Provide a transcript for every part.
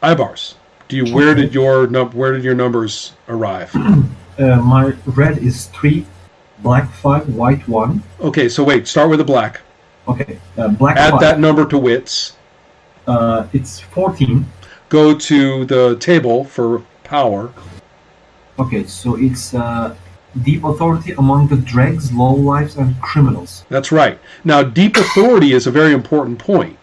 Ibars, where did your numbers arrive? My red is 3, black 5, white 1. Okay, so wait, start with the black. Okay, black Add 5. that number to wits. It's 14. Go to the table for power. Okay, so it's deep authority among the dregs, lowlifes, and criminals. That's right. Now, deep authority is a very important point.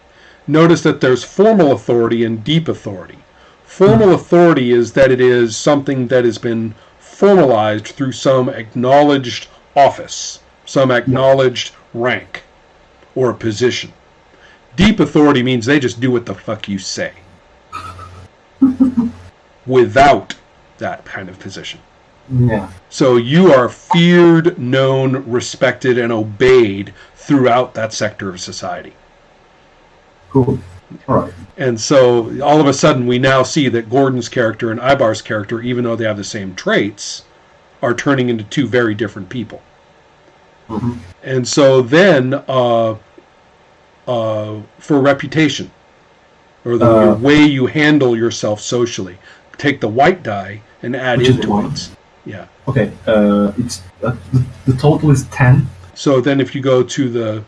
Notice that there's formal authority and deep authority. Formal authority is that it is something that has been formalized through some acknowledged office, some acknowledged rank or position. Deep authority means they just do what the fuck you say without that kind of position. Yeah. So you are feared, known, respected, and obeyed throughout that sector of society. Cool. All right. And so all of a sudden we now see that Gordon's character and Ibar's character, even though they have the same traits, are turning into two very different people. Mm-hmm. And so then for reputation, or the way you handle yourself socially, take the white die and add into it. Yeah. Okay. It's the total is 10. So then if you go to the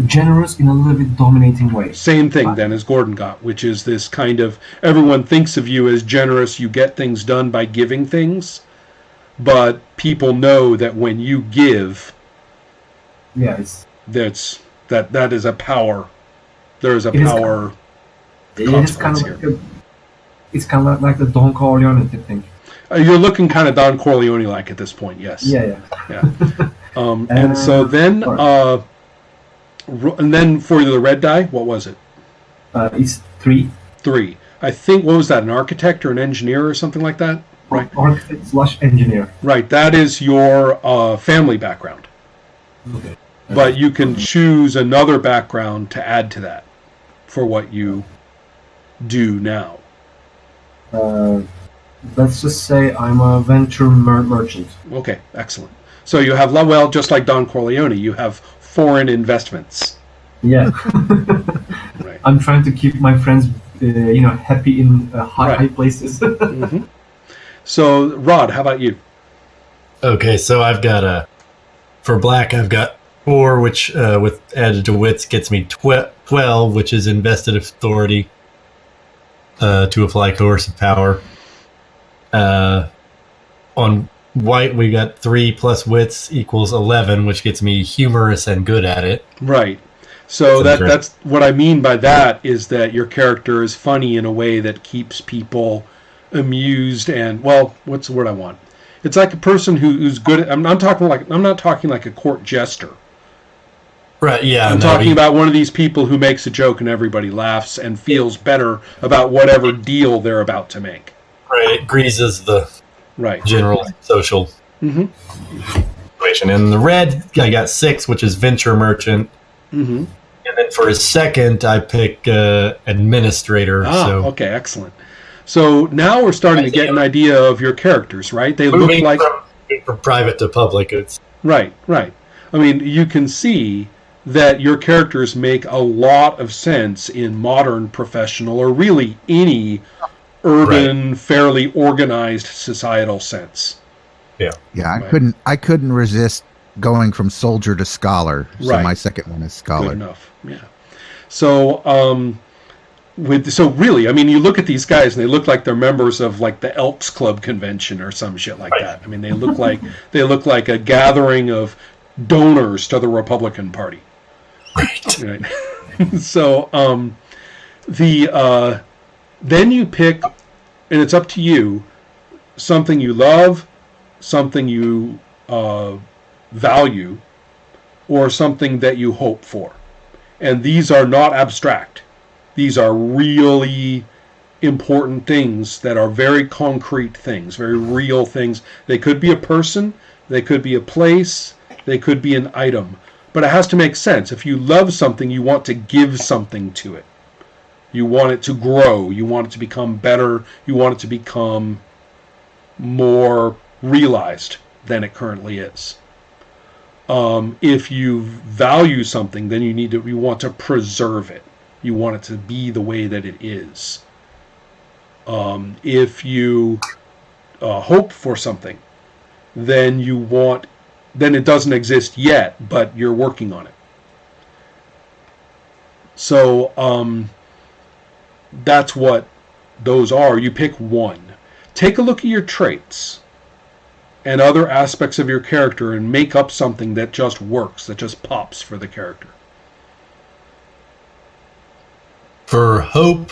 generous in a little bit dominating way. Same thing then as Gordon got, which is this kind of, everyone thinks of you as generous, you get things done by giving things, but people know that when you give, that is a power. There is a power. It's kind of like the Don Corleone thing. You're looking kind of Don Corleone-like at this point, yes. Yeah. And so then, and then for the red die, what was it? It's 3. 3. I think, what was that, an architect or an engineer or something like that? Right. Architect / engineer. Right, that is your family background. Okay. But you can choose another background to add to that for what you do now. Let's just say I'm a venture merchant. Okay, excellent. So you have, well, just like Don Corleone, you have foreign investments. Yeah. Right. I'm trying to keep my friends, happy in high places. Mm-hmm. So, Rod, how about you? Okay, so I've got for black, I've got 4, which with added to wits gets me 12, which is invested authority to apply coercive power. On white, we got 3 plus wits equals 11, which gets me humorous and good at it. Right. So that's what I mean by that is that your character is funny in a way that keeps people amused and, well, what's the word I want? It's like a person who's good at, I'm not talking like a court jester. Right, yeah. I'm talking about one of these people who makes a joke and everybody laughs and feels better about whatever deal they're about to make. Right, it greases the general social situation. And the red, I got 6, which is venture merchant. Mm-hmm. And then for his second, I pick administrator. Okay, excellent. So now we're starting to get an idea of your characters, right? They look like from private to public. Right. I mean, you can see that your characters make a lot of sense in modern professional or really any urban, fairly organized societal sense. Yeah. I couldn't resist going from soldier to scholar. So my second one is scholar. Good enough. Yeah. So really, I mean, you look at these guys and they look like they're members of like the Elks Club convention or some shit like that. I mean, they look like a gathering of donors to the Republican Party. Right. So then you pick, and it's up to you, something you love, something you value, or something that you hope for. And these are not abstract. These are really important things that are very concrete things, very real things. They could be a person, they could be a place, they could be an item. But it has to make sense. If you love something, you want to give something to it. You want it to grow. You want it to become better. You want it to become more realized than it currently is. If you value something, then you want to preserve it. You want it to be the way that it is. If you hope for something, then then it doesn't exist yet, but you're working on it. So that's what those are. You pick one. Take a look at your traits and other aspects of your character and make up something that just works, that just pops for the character. For hope,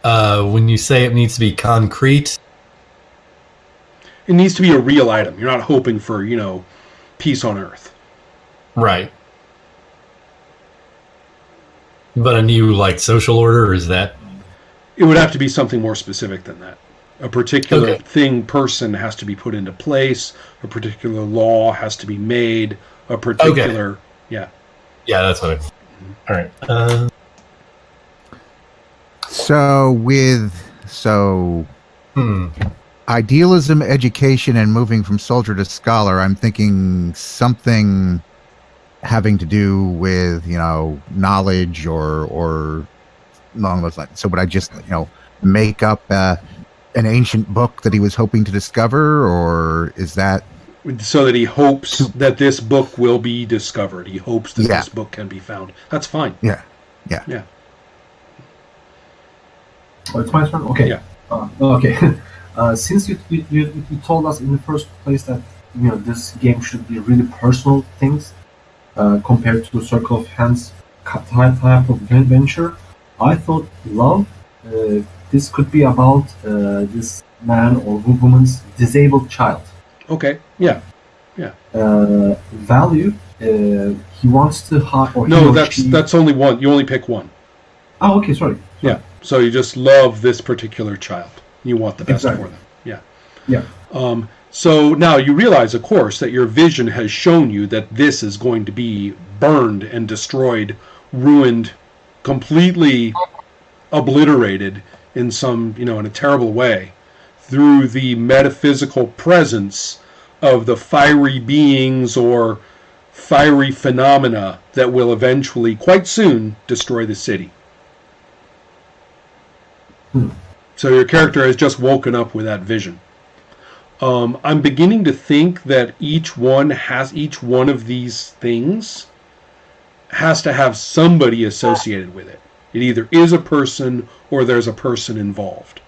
when you say it needs to be concrete, it needs to be a real item. You're not hoping for, peace on earth. right? But a new social order, or is that? It would have to be something more specific than that. A particular person has to be put into place. A particular law has to be made. A particular, yeah. Yeah, that's what All right. So idealism, education, and moving from soldier to scholar, I'm thinking something having to do with, knowledge or along those lines. So would I just, make up an ancient book that he was hoping to discover, or is that... So that he hopes that this book will be discovered. He hopes that this book can be found. That's fine. Yeah. Oh, it's my turn? Okay. Yeah. Okay. Since you told us in the first place that this game should be really personal things compared to Circle of Hands type of venture, I thought love. This could be about this man or woman's disabled child. Okay. Yeah. Value. He wants to hire. No, that's only one. You only pick one. Oh, okay. Sorry. Yeah. So you just love this particular child. You want the best for them. Yeah. Yeah. So now you realize, of course, that your vision has shown you that this is going to be burned and destroyed, ruined, completely obliterated in some, in a terrible way through the metaphysical presence of the fiery beings or fiery phenomena that will eventually, quite soon, destroy the city. So your character has just woken up with that vision. I'm beginning to think that each one of these things has to have somebody associated with it. It either is a person or there's a person involved.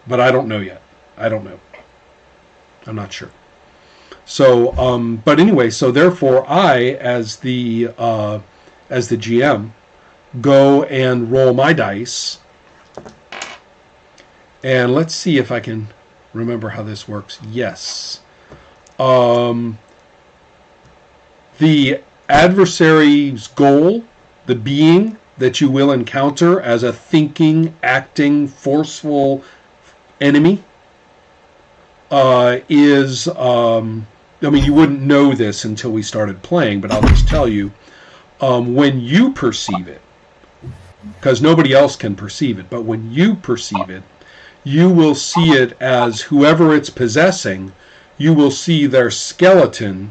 But I don't know yet. I don't know. I'm not sure. So, but anyway, so therefore I, as the GM, go and roll my dice. And let's see if I can remember how this works. Yes. The adversary's goal, the being that you will encounter as a thinking, acting, forceful enemy, is... you wouldn't know this until we started playing, but I'll just tell you. When you perceive it, because nobody else can perceive it, but when you perceive it, you will see it as whoever it's possessing. You will see their skeleton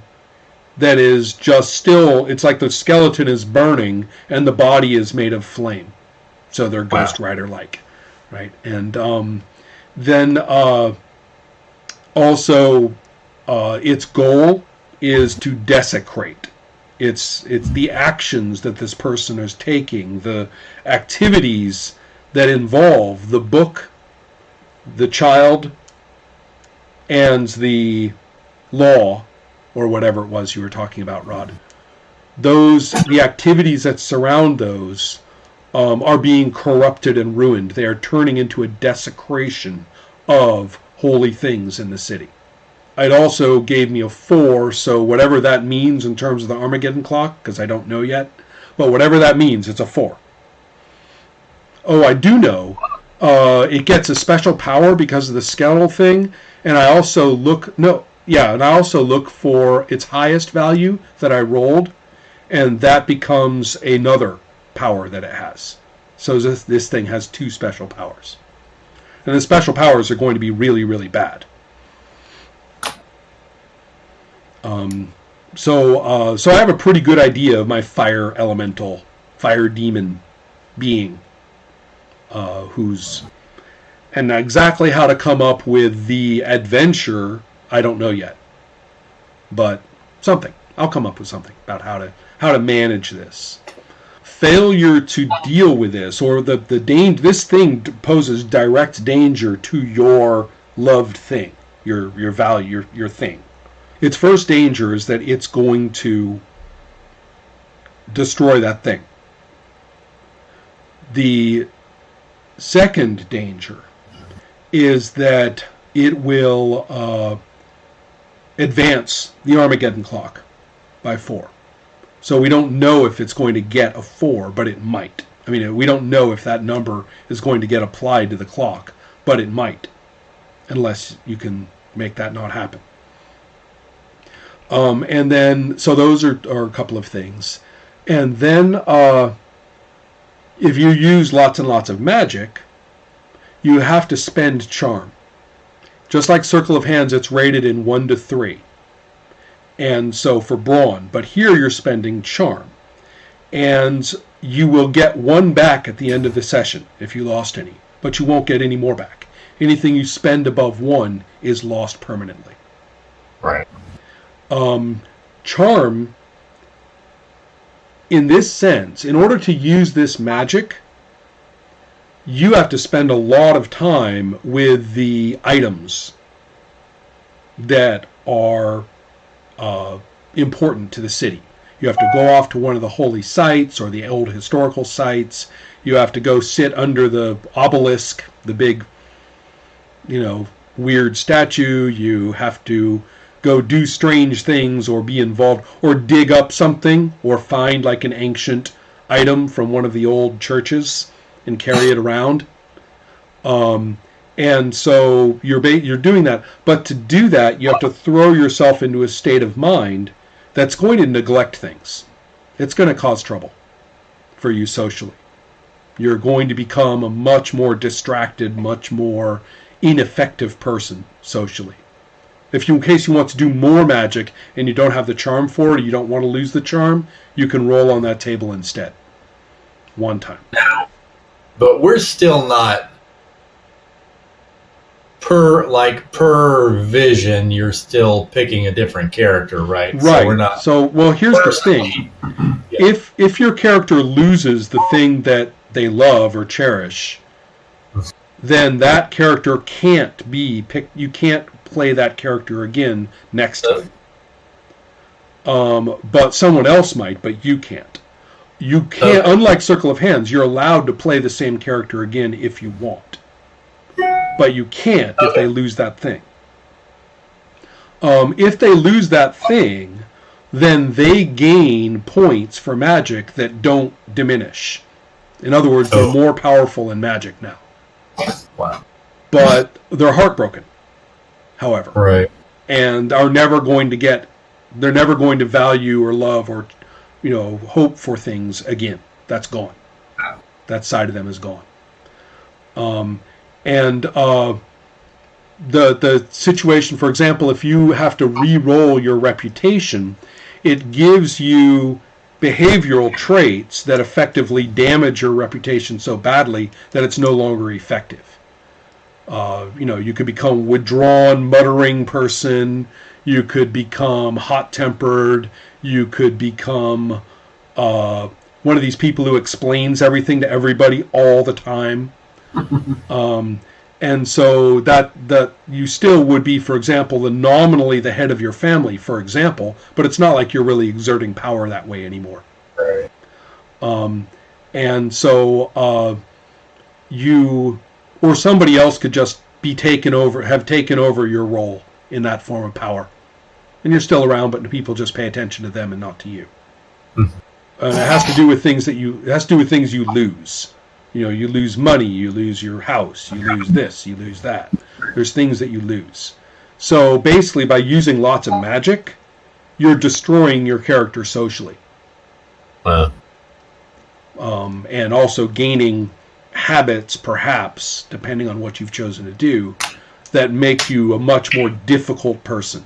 that is just still, it's like the skeleton is burning and the body is made of flame. So they're Ghost Rider-like, right? And then also its goal is to desecrate. It's the actions that this person is taking, the activities that involve the book, the child, and the law, or whatever it was you were talking about, Rod. The activities that surround those are being corrupted and ruined. They are turning into a desecration of holy things in the city. It also gave me a 4, so whatever that means in terms of the Armageddon clock, because I don't know yet, but whatever that means, it's a 4. Oh, I do know it gets a special power because of the skeletal thing, and I also look for its highest value that I rolled, and that becomes another power that it has. So this thing has 2 special powers. And the special powers are going to be really, really bad. So I have a pretty good idea of my fire elemental, fire demon being and exactly how to come up with the adventure, I don't know yet. But something. I'll come up with something about how to manage this. Failure to deal with this, or this thing poses direct danger to your loved thing, your value, your thing. Its first danger is that it's going to destroy that thing. The second danger is that it will advance the Armageddon clock by 4. So we don't know if it's going to get a 4, but it might. I mean, we don't know if that number is going to get applied to the clock, but it might, unless you can make that not happen. And then, so those are a couple of things. And then, if you use lots and lots of magic, you have to spend charm. Just like Circle of Hands, it's rated in 1 to 3. And so for brawn, but here you're spending charm. And you will get 1 back at the end of the session if you lost any, but you won't get any more back. Anything you spend above 1 is lost permanently. Right. Charm, in this sense, in order to use this magic, you have to spend a lot of time with the items that are important to the city. You have to go off to one of the holy sites or the old historical sites. You have to go sit under the obelisk, the big, weird statue. You have to go do strange things or be involved or dig up something or find like an ancient item from one of the old churches and carry it around. And so you're doing that. But to do that, you have to throw yourself into a state of mind that's going to neglect things. It's going to cause trouble for you socially. You're going to become a much more distracted, much more ineffective person socially. In case you want to do more magic and you don't have the charm for it, or you don't want to lose the charm, you can roll on that table instead. 1 time. But we're still not per vision. You're still picking a different character, right? Right. So we're not. So, well, here's the thing. Yeah. If your character loses the thing that they love or cherish, then that character can't be picked. You can't play that character again next time. But someone else might, but you can't. You can't. Unlike Circle of Hands, you're allowed to play the same character again if you want. But you can't if they lose that thing. If they lose that thing, then they gain points for magic that don't diminish. In other words, they're more powerful in magic now. Wow. But they're heartbroken, however. Right. And are never going to they're never going to value or love or, hope for things again. That's gone. That side of them is gone. The situation, for example, if you have to re-roll your reputation, it gives you behavioral traits that effectively damage your reputation so badly that it's no longer effective. You could become a withdrawn, muttering person. You could become hot-tempered. You could become one of these people who explains everything to everybody all the time. And so that you still would be, for example, nominally the head of your family, for example, but it's not like you're really exerting power that way anymore. Right. And so you or somebody else could just have taken over your role in that form of power, and you're still around, but people just pay attention to them and not to you. Mm-hmm. It has to do with things you lose. You lose money, you lose your house, you lose this, you lose that. There's things that you lose. So basically, by using lots of magic, you're destroying your character socially. Wow. And also gaining habits, perhaps, depending on what you've chosen to do, that make you a much more difficult person.